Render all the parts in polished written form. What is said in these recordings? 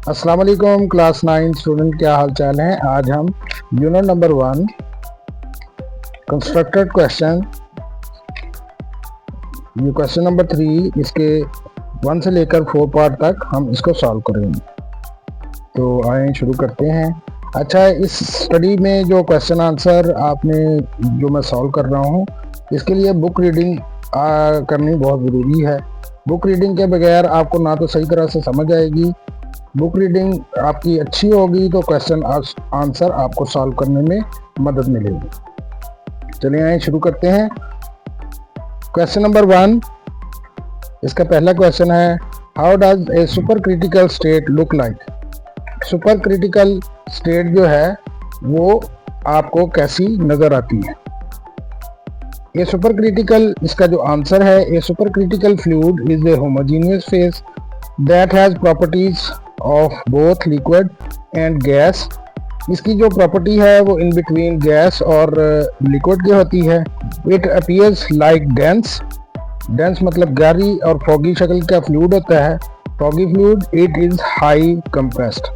अस्सलाम वालेकुम class 9 student, क्या हाल चाल है। आज हम यूनिट नंबर 1 कंस्ट्रक्टेड क्वेश्चन, ये क्वेश्चन नंबर 3, इसके 1 से लेकर 4 पार्ट तक हम इसको सॉल्व करेंगे। तो आए शुरू करते हैं। अच्छा, इस स्टडी में जो क्वेश्चन आंसर आपने जो मैं सॉल्व कर रहा हूँ, इसके लिए बुक रीडिंग करनी बहुत ज़रूरी है। बुक रीडिंग के बगैर आपको ना तो सही तरह से समझ आएगी, बुक रीडिंग आपकी अच्छी होगी तो क्वेश्चन आंसर आपको सॉल्व करने में मदद मिलेगी। चलिए आइए शुरू करते हैं। क्वेश्चन नंबर 1, इसका पहला क्वेश्चन है, how does a super critical state look like. Super critical state जो है वो आपको कैसी नज़र आती है। ये सुपर क्रिटिकल, इसका जो आंसर है, a super critical fluid is a homogeneous phase that has properties of both liquid and gas. इसकी जो प्रॉपर्टी है वो इन बिटवीन गैस और लिक्विड की होती है। It appears like dense, dense मतलब गाढ़ी और फॉगी शक्ल का फ्लूइड होता है। Foggy fluid, it is high compressed.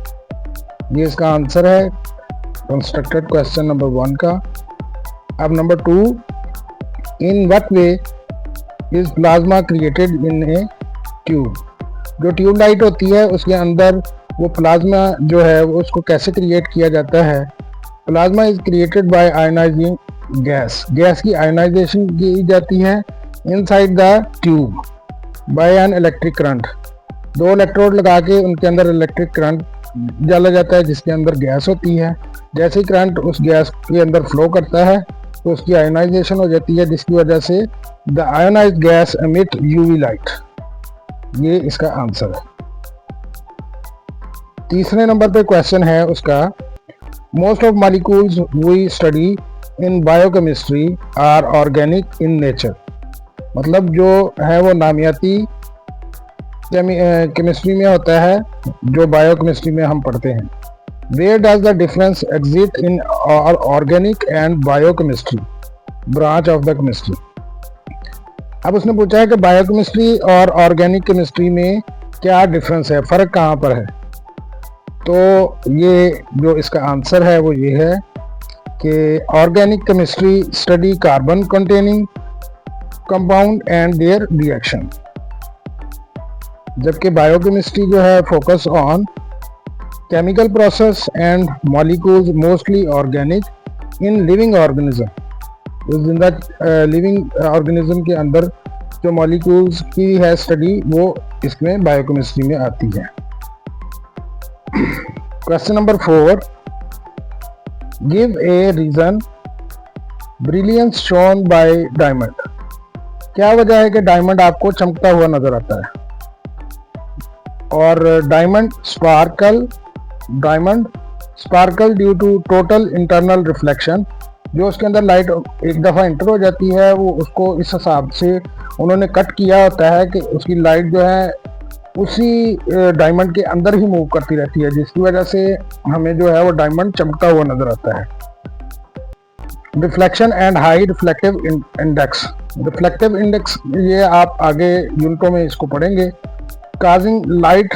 ये इसका आंसर है कंस्ट्रक्टेड क्वेश्चन नंबर 1 का। अब number 2, in what way is plasma created in A tube. जो ट्यूब लाइट होती है उसके अंदर वो प्लाज्मा जो है वो उसको कैसे क्रिएट किया जाता है। Plasma is created by ionising gas, gas की आयनाइजेशन की जाती है inside the tube bye an electric current. 2 electrode लगा के उनके अंदर इलेक्ट्रिक करंट डाला जाता है जिसके अंदर गैस होती है। जैसे ही करंट उस गैस के अंदर फ्लो करता है तो उसकी आयनाइजेशन हो जाती है, जिसकी वजह से the ionised gas emit UV light. ये इसका आंसर है। तीसरे नंबर पे क्वेश्चन है उसका, most of molecules we study in biochemistry are organic in nature. मतलब जो है वो नामियाती केमिस्ट्री में होता है, जो बायोकेमिस्ट्री में हम पढ़ते हैं। Where does the difference exist in organic and biochemistry branch of the chemistry. अब उसने पूछा है कि बायोकेमिस्ट्री और ऑर्गेनिक केमिस्ट्री में क्या डिफरेंस है, फ़र्क कहाँ पर है। तो ये जो इसका आंसर है वो ये है कि organic chemistry study carbon containing compound and their reaction, जबकि बायोकेमिस्ट्री जो है focus on chemical process and molecules mostly organic in living organism. उस जिंदा लिविंग ऑर्गेनिज्म के अंदर जो मॉलिक्यूल्स की है स्टडी वो इसमें बायोकेमिस्ट्री में आती है। Question number 4, give a reason brilliance shown by diamond. क्या वजह है कि डायमंड आपको चमकता हुआ नजर आता है। और diamond sparkle due to total internal reflection. जो उसके अंदर लाइट एक दफ़ा इंटर हो जाती है वो उसको इस हिसाब से उन्होंने कट किया होता है कि उसकी लाइट जो है उसी डायमंड के अंदर ही मूव करती रहती है, जिसकी वजह से हमें जो है वो डायमंड चमकता हुआ नजर आता है। Reflection and high reflective index. Reflective index ये आप आगे यूनिटों में इसको पढ़ेंगे। काजिंग लाइट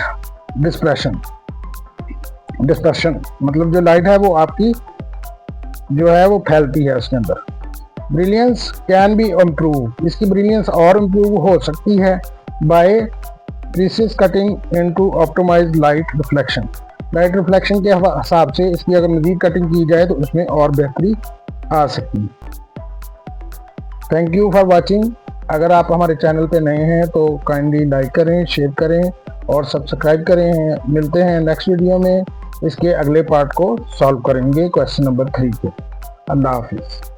डिस्पर्शन मतलब जो लाइट है वो आपकी जो है वो फैलती है उसके अंदर। ब्रिलियंस कैन बी इम्प्रूव, इसकी ब्रिलियंस और इम्प्रूव हो सकती है by precious cutting into optimised light reflection. Light reflection के हिसाब से इसकी अगर मज़ीद कटिंग की जाए तो उसमें और बेहतरी आ सकती है। Thank you for watching. अगर आप हमारे चैनल पे नए हैं तो काइंडली लाइक करें, शेयर करें और सब्सक्राइब करें। मिलते हैं नेक्स्ट वीडियो में, इसके अगले पार्ट को सॉल्व करेंगे क्वेश्चन नंबर 3 के। अल्लाह हाफिज़।